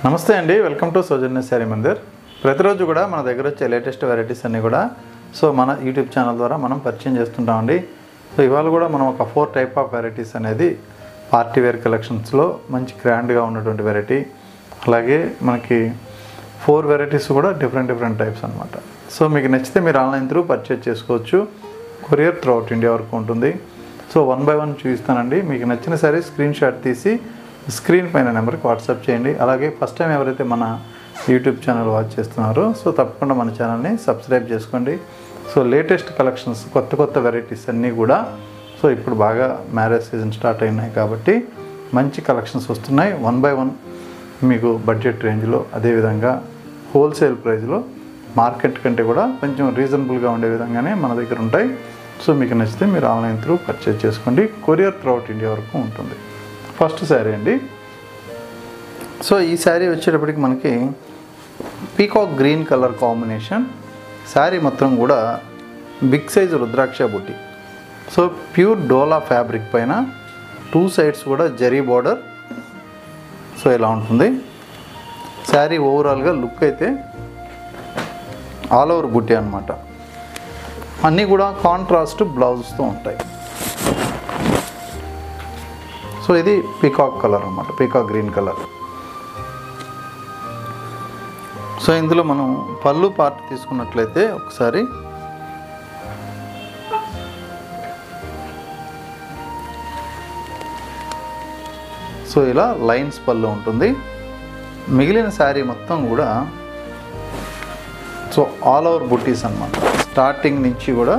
నమస్తే అండి, welcome to సౌజన్య శారీ మందిర్. ప్రతిరోజు కూడా మన దగ్గర వచ్చే లేటెస్ట్ వెరైటీస్ అన్నీ కూడా మన యూట్యూబ్ ఛానల్ ద్వారా మనం పరిచయం చేస్తుంటామండి. ఇవాళ కూడా మనం ఒక 4 టైప్ ఆఫ్ వెరైటీస్ అనేది పార్టీ వేర్ కలెక్షన్స్లో మంచి గ్రాండ్గా ఉన్నటువంటి వెరైటీ, అలాగే మనకి 4 వెరైటీస్ కూడా డిఫరెంట్ టైప్స్ అనమాట. మీకు నచ్చితే మీరు ఆన్లైన్ త్రూ పర్చేజ్ చేసుకోవచ్చు. కొరియర్ త్రూ అవుట్ ఇండియా వరకు ఉంటుంది. 1 by 1 చూపిస్తానండి. మీకు నచ్చిన సారీ స్క్రీన్ షాట్ తీసి స్క్రీన్ పైన నెంబర్కి వాట్సాప్ చేయండి. అలాగే ఫస్ట్ టైం ఎవరైతే మన యూట్యూబ్ ఛానల్ వాచ్ చేస్తున్నారో తప్పకుండా మన ఛానల్ని సబ్స్క్రైబ్ చేసుకోండి. లేటెస్ట్ కలెక్షన్స్, కొత్త వెరైటీస్ అన్నీ కూడా ఇప్పుడు బాగా మ్యారేజ్ సీజన్ స్టార్ట్ అయినాయి కాబట్టి మంచి కలెక్షన్స్ వస్తున్నాయి. 1 by 1 మీకు బడ్జెట్ రేంజ్లో, అదేవిధంగా హోల్సేల్ ప్రైస్లో మార్కెట్ కంటే కూడా కొంచెం రీజనబుల్గా ఉండే విధంగానే మన దగ్గర ఉంటాయి. మీకు నచ్చితే మీరు ఆన్లైన్ త్రూ పర్చేజ్ చేసుకోండి. కొరియర్ త్రూ అవుట్ ఇండియా వరకు ఉంటుంది. ఫస్ట్ శారీ అండి. ఈ శారీ వచ్చేటప్పటికి మనకి peacock green colour combination. Sari మొత్తం కూడా బిగ్ సైజు రుద్రాక్ష బుట్టి. ప్యూర్ డోలా ఫ్యాబ్రిక్ పైన 2 సైడ్స్ కూడా జరీ బార్డర్. ఇలా ఉంటుంది శారీ. ఓవరాల్గా లుక్ అయితే ఆల్ ఓవర్ బుట్టి అనమాట. అన్నీ కూడా కాంట్రాస్ట్ బ్లౌజ్తో ఉంటాయి. ఇది పీకాక్ కలర్ అన్నమాట, పీకాక్ గ్రీన్ కలర్. ఇందులో మనం పళ్ళు పార్ట్ తీసుకున్నట్లయితే ఒకసారి ఇలా లైన్స్ పళ్ళు ఉంటుంది. మిగిలిన శారీ మొత్తం కూడా ఆల్ ఓవర్ బుట్టీస్ అన్నమాట. స్టార్టింగ్ నుంచి కూడా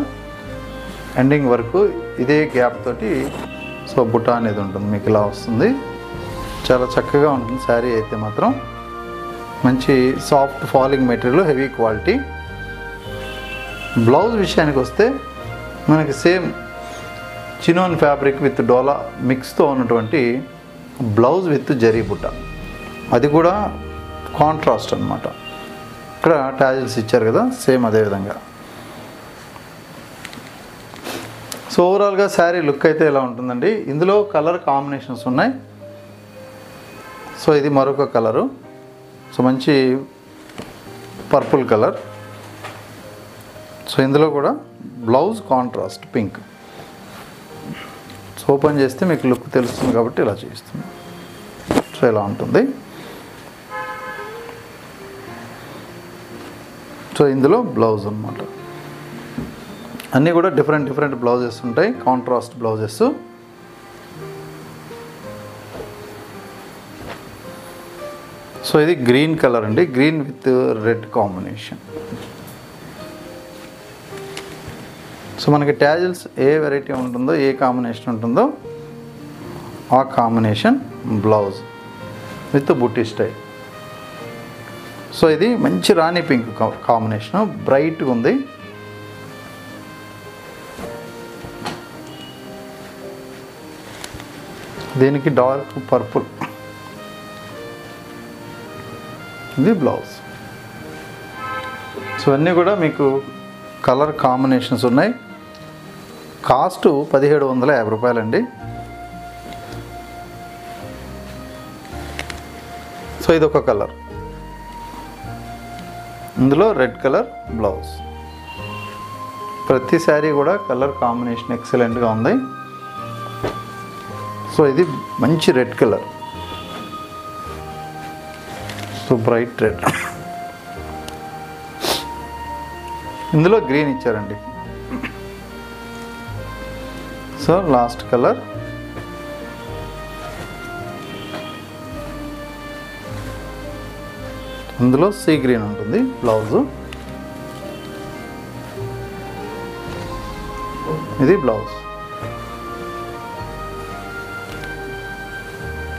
ఎండింగ్ వరకు ఇదే గ్యాప్ తోటి బుట్ట అనేది ఉంటుంది. మీకు ఇలా వస్తుంది. చాలా చక్కగా ఉంటుంది శారీ అయితే మాత్రం. మంచి soft falling material, heavy quality. Blouse విషయానికి వస్తే మనకి సేమ్ చినోన్ ఫ్యాబ్రిక్ విత్ డోలా మిక్స్తో ఉన్నటువంటి బ్లౌజ్ విత్ జరీ బుట్ట. అది కూడా కాంట్రాస్ట్ అనమాట. ఇక్కడ టాజిల్స్ ఇచ్చారు కదా, సేమ్ అదే విధంగా. ఓవరాల్గా శారీ లుక్ అయితే ఇలా ఉంటుందండి. ఇందులో కలర్ కాంబినేషన్స్ ఉన్నాయి. ఇది మరొక కలరు. మంచి పర్పుల్ కలర్. ఇందులో కూడా బ్లౌజ్ కాంట్రాస్ట్ పింక్. ఓపెన్ చేస్తే మీకు లుక్ తెలుస్తుంది కాబట్టి ఇలా చూపిస్తుంది. ఇలా ఉంటుంది. ఇందులో బ్లౌజ్ అన్నమాట. అన్నీ కూడా డిఫరెంట్ బ్లౌజెస్ ఉంటాయి, కాంట్రాస్ట్ బ్లౌజెస్. ఇది గ్రీన్ కలర్ అండి, గ్రీన్ విత్ రెడ్ కాంబినేషన్. మనకి టాజిల్స్ ఏ వెరైటీ ఉంటుందో, ఏ కాంబినేషన్ ఉంటుందో ఆ కాంబినేషన్ బ్లౌజ్ విత్ బుట్టి స్టైల్. ఇది మంచి రాణి పింక్ కాంబినేషన్, బ్రైట్గా ఉంది. దీనికి డార్క్ పర్పుల్. ఇది బ్లౌజ్. అన్నీ కూడా మీకు కలర్ కాంబినేషన్స్ ఉన్నాయి. కాస్ట్ 1750 రూపాయలండి. ఇది ఒక కలర్. ఇందులో రెడ్ కలర్ బ్లౌజ్. ప్రతి శారీ కూడా కలర్ కాంబినేషన్ ఎక్సలెంట్గా ఉంది. ఇది మంచి రెడ్ కలర్, బ్రైట్ రెడ్. ఇందులో గ్రీన్ ఇచ్చారండి. Last colour. ఇందులో సీ గ్రీన్ ఉంటుంది బ్లౌజు. ఇది బ్లౌజ్.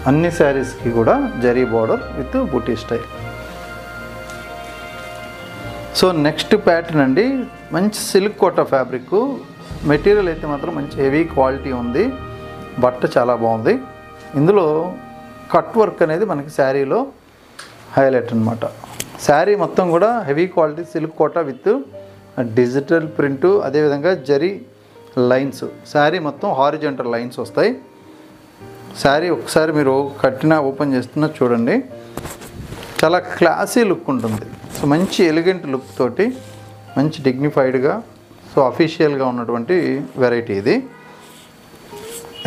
అన్ని శారీస్కి కూడా zari border with buti style. Next pattern అండి. మంచి సిల్క్ కోట ఫ్యాబ్రిక్. మెటీరియల్ అయితే మాత్రం మంచి హెవీ క్వాలిటీ ఉంది. బట్ట చాలా బాగుంది. ఇందులో కట్ వర్క్ అనేది మనకి శారీలో హైలైట్ అనమాట. శారీ మొత్తం కూడా heavy quality silk Kota with digital print, అదేవిధంగా జరీ లైన్స్. శారీ మొత్తం హారిజంటల్ లైన్స్ వస్తాయి. శారీ ఒకసారి మీరు కట్టిన ఓపెన్ చేస్తున్నా చూడండి. చాలా క్లాసీ లుక్ ఉంటుంది. సో మంచి ఎలిగెంట్ లుక్ తోటి మంచి డిగ్నిఫైడ్గా సో అఫీషియల్గా ఉన్నటువంటి వెరైటీ ఇది.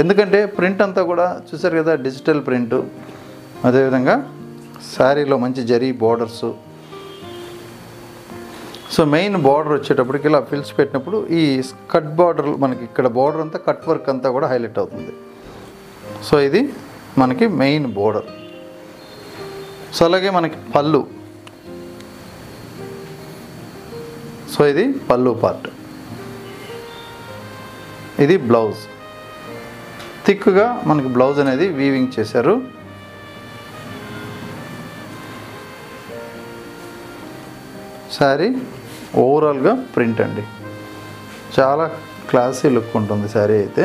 ఎందుకంటే ప్రింట్ అంతా కూడా చూసారు కదా, డిజిటల్ ప్రింట్. అదేవిధంగా శారీలో మంచి జరీ బోర్డర్సు. సో మెయిన్ బార్డర్ వచ్చేటప్పటికి ఇలా ఫిల్స్ పెట్టినప్పుడు ఈ కట్ బార్డర్ మనకి ఇక్కడ బార్డర్ అంతా కట్ వర్క్ అంతా కూడా హైలైట్ అవుతుంది. సో ఇది మనకి మెయిన్ బోర్డర్. సో అలాగే మనకి పళ్ళు. సో ఇది పళ్ళు పార్ట్. ఇది బ్లౌజ్. థిక్గా మనకి బ్లౌజ్ అనేది వీవింగ్ చేశారు. శారీ ఓవరాల్గా ప్రింట్ అండి, చాలా క్లాసీ లుక్ ఉంటుంది శారీ అయితే.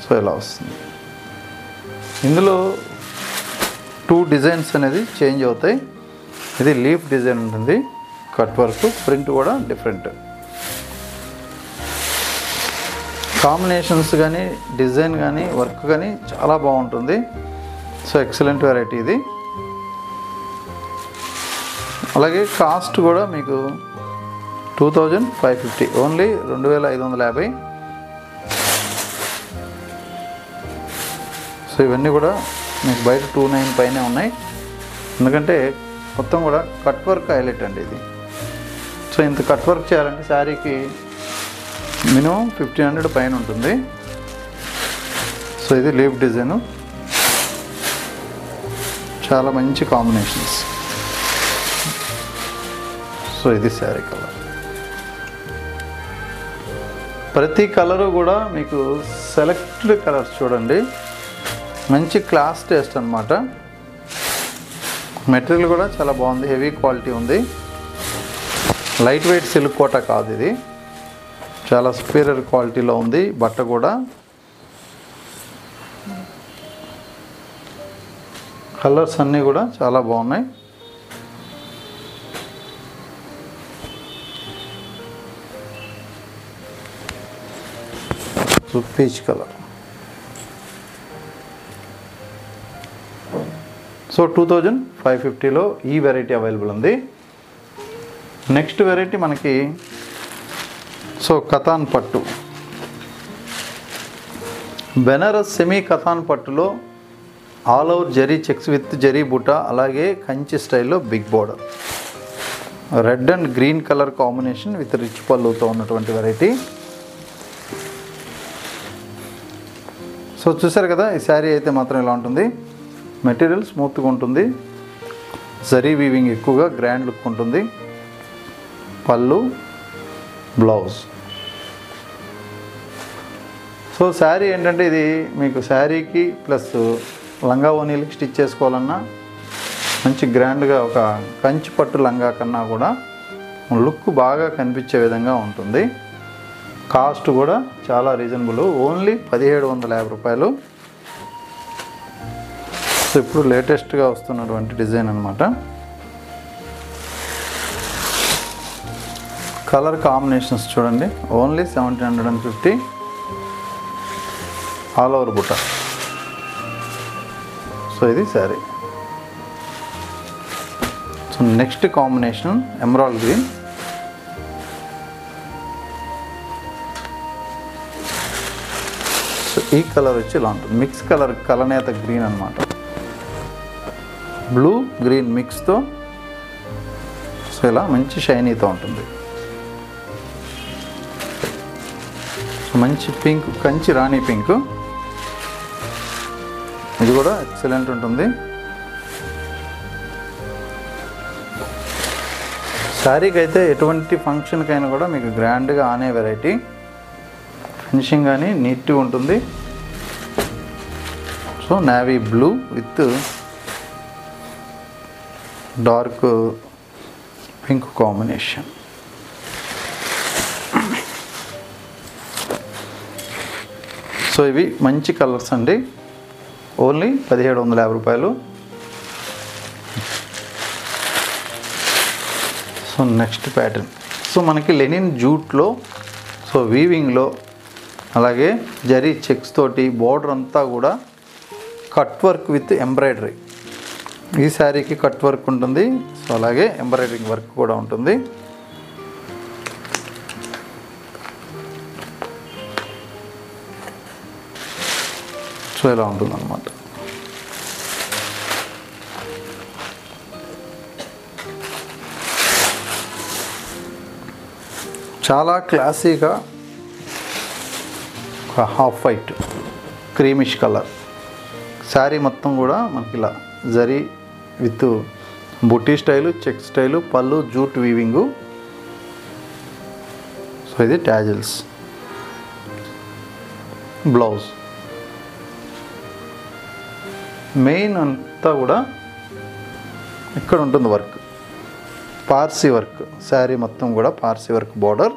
సో ఇలా వస్తుంది. ఇందులో 2 డిజైన్స్ అనేది చేంజ్ అవుతాయి. ఇది లీఫ్ డిజైన్ ఉంటుంది, కట్ వర్క్, ప్రింట్ కూడా డిఫరెంట్. కాంబినేషన్స్ కానీ డిజైన్ కానీ వర్క్ కానీ చాలా బాగుంటుంది. సో ఎక్సలెంట్ వెరైటీ ఇది. అలాగే కాస్ట్ కూడా మీకు 2550, ఓన్లీ 2550. సో ఇవన్నీ కూడా మీకు బయట 29 పైనే ఉన్నాయి. ఎందుకంటే మొత్తం కూడా కట్ వర్క్ హైలైట్ అండి ఇది. సో ఇంత కట్ వర్క్ చేయాలంటే శారీకి మినిమం 1500 పైన ఉంటుంది. సో ఇది లీఫ్ డిజైను, చాలా మంచి కాంబినేషన్స్. సో ఇది శారీ కలర్. ప్రతి కలరు కూడా మీకు సెలెక్టెడ్ కలర్స్ చూడండి, మంచి క్లాస్ టేస్ట్ అనమాట. మెటీరియల్ కూడా చాలా బాగుంది, హెవీ క్వాలిటీ ఉంది. లైట్ వెయిట్ సిల్క్ కోట కాదు ఇది, చాలా సుపీరియర్ క్వాలిటీలో ఉంది బట్ట కూడా. కలర్స్ అన్నీ కూడా చాలా బాగున్నాయి. Peach colour. సో 2550లో ఈ వెరైటీ అవైలబుల్ ఉంది. నెక్స్ట్ వెరైటీ మనకి సో కథాన్ పట్టు, బెనారస్ సెమీ కథాన్ పట్టులో all over zari checks with zari బుట్ట, అలాగే కంచి స్టైల్లో big border, red and green colour combination with rich పళ్ళుతో ఉన్నటువంటి వెరైటీ. సో చూసారు కదా, ఈ శారీ అయితే మాత్రం ఇలా ఉంటుంది. మెటీరియల్ స్మూత్గా ఉంటుంది, జరీ వీవింగ్ ఎక్కువగా గ్రాండ్ లుక్ ఉంటుంది. పళ్ళు, బ్లౌజ్. సో శారీ ఏంటంటే ఇది మీకు శారీకి ప్లస్ లంగా ఓనీలకి స్టిచ్ చేసుకోవాలన్నా మంచి గ్రాండ్గా ఒక కంచి పట్టు లంగా కన్నా కూడా లుక్ బాగా కనిపించే విధంగా ఉంటుంది. కాస్ట్ కూడా చాలా రీజనబుల్, ఓన్లీ 1750 రూపాయలు. సో ఇప్పుడు లేటెస్ట్గా వస్తున్నటువంటి డిజైన్ అనమాట. కలర్ కాంబినేషన్స్ చూడండి, ఓన్లీ 1750, ఆల్ ఓవర్ బుట్ట. సో ఇది sari. So next combination emerald green. So ఈ కలర్ వచ్చి ఇలా ఉంటుంది, మిక్స్ కలర్, కలనేత గ్రీన్ అనమాట. బ్లూ గ్రీన్ మిక్స్తో సో ఇలా మంచి షైనీతో ఉంటుంది. సో మంచి పింక్, కంచి రాణి పింక్, ఇది కూడా ఎక్సలెంట్ ఉంటుంది. శారీకి అయితే ఎటువంటి ఫంక్షన్కైనా కూడా మీకు గ్రాండ్గా ఆనే వెరైటీ. ఫినిషింగ్ కానీ నీట్గా ఉంటుంది. So navy blue with dark pink combination. So ఇవి మంచి కలర్స్ అండి, ఓన్లీ 1750 రూపాయలు. సో నెక్స్ట్ ప్యాటర్న్, సో మనకి లెనిన్ జూట్లో, సో వీవింగ్లో, అలాగే జరీ చెక్స్ తోటి బోర్డర్ అంతా కూడా కట్ వర్క్ విత్ ఎంబ్రాయిడరీ. ఈ శారీకి కట్ వర్క్ ఉంటుంది, సో అలాగే ఎంబ్రాయిడరింగ్ వర్క్ కూడా ఉంటుంది. సో ఇలా ఉంటుందన్నమాట. చాలా క్లాసీగా ఒక half white creamish colour sari మొత్తం కూడా మనకి ఇలా జరీ విత్ బుట్టి స్టైలు, చెక్ స్టైలు, పళ్ళు జూట్ వీవింగు. సో ఇది ట్యాజిల్స్, బ్లౌజ్. మెయిన్ అంతా కూడా ఇక్కడ ఉంటుంది వర్క్, పార్సీ వర్క్. శారీ మొత్తం కూడా Parsi work border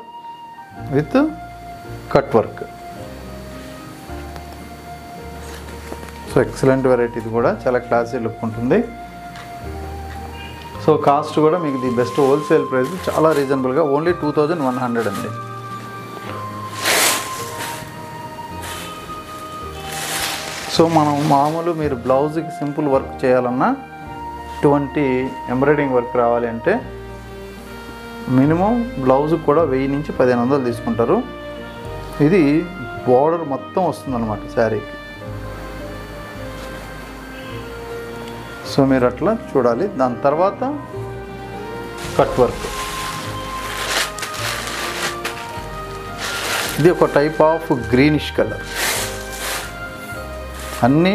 with cut work. So excellent variety, ఇది కూడా చాలా క్లాసీ లుక్ ఉంటుంది. సో కాస్ట్ కూడా మీకు ది బెస్ట్ హోల్సేల్ ప్రైస్ చాలా రీజనబుల్గా ఓన్లీ 2100 అండి. సో మనం మామూలు మీరు బ్లౌజ్కి సింపుల్ వర్క్ చేయాలన్నా ఇటువంటి ఎంబ్రాయిడరింగ్ వర్క్ రావాలి అంటే మినిమం బ్లౌజ్కి కూడా 1000 నుంచి 1500 తీసుకుంటారు. ఇది బార్డర్ మొత్తం వస్తుందన్నమాట శారీకి. సో మీరు అట్లా చూడాలి. దాని తర్వాత కట్ వర్క్. ఇది ఒక టైప్ ఆఫ్ గ్రీనిష్ కలర్, అన్నీ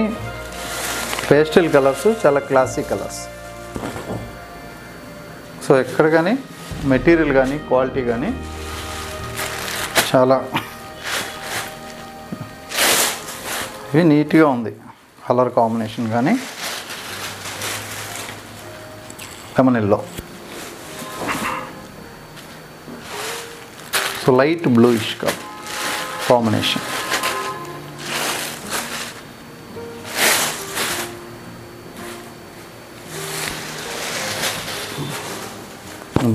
పేస్టల్ కలర్స్, చాలా క్లాసిక్ కలర్స్. సో ఎక్కడ కానీ మెటీరియల్ కానీ క్వాలిటీ కానీ చాలా ఇవి నీట్గా ఉంది. కలర్ కాంబినేషన్ కానీ lemon yellow, so light bluish combination.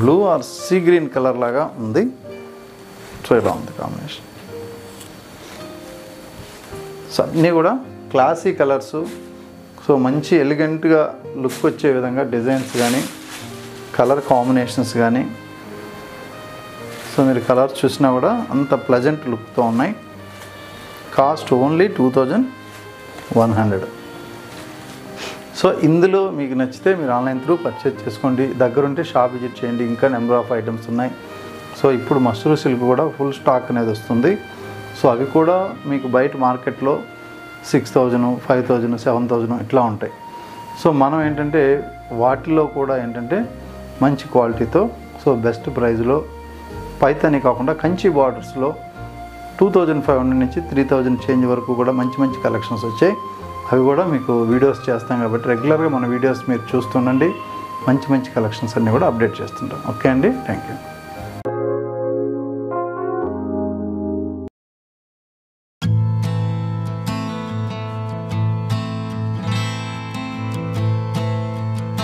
Blue or sea green colour లాగా ఉంది. సో ఇలా ఉంది కాంబినేషన్. సో అన్నీ కూడా క్లాసీ కలర్స్. సో మంచి ఎలిగెంట్గా లుక్ వచ్చే విధంగా డిజైన్స్ కానీ కలర్ కాంబినేషన్స్ కానీ, సో మీరు కలర్స్ చూసినా కూడా అంత ప్లెజెంట్ లుక్తో ఉన్నాయి. Cost only 2100. సో ఇందులో మీకు నచ్చితే మీరు ఆన్లైన్ త్రూ పర్చేజ్ చేసుకోండి, దగ్గరుంటే షాప్ విజిట్ చేయండి. ఇంకా నెంబర్ ఆఫ్ ఐటమ్స్ ఉన్నాయి. సో ఇప్పుడు మస్టరు సిల్క్ కూడా ఫుల్ స్టాక్ అనేది వస్తుంది. సో అవి కూడా మీకు బయట మార్కెట్లో 6000, 5000, 7000 ఇట్లా ఉంటాయి. సో మనం ఏంటంటే వాటిలో కూడా ఏంటంటే మంచి క్వాలిటీతో, సో బెస్ట్ ప్రైస్లో పైతాని కాకుండా కంచి బార్డర్స్లో 2500 నుంచి 3000 చేంజ్ వరకు కూడా మంచి మంచి కలెక్షన్స్ వచ్చాయి. అవి కూడా మీకు వీడియోస్ చేస్తాం కాబట్టి రెగ్యులర్గా మన వీడియోస్ మీరు చూస్తుండండి. మంచి మంచి కలెక్షన్స్ అన్నీ కూడా అప్డేట్ చేస్తుంటాం. ఓకే అండి, థ్యాంక్ యూ.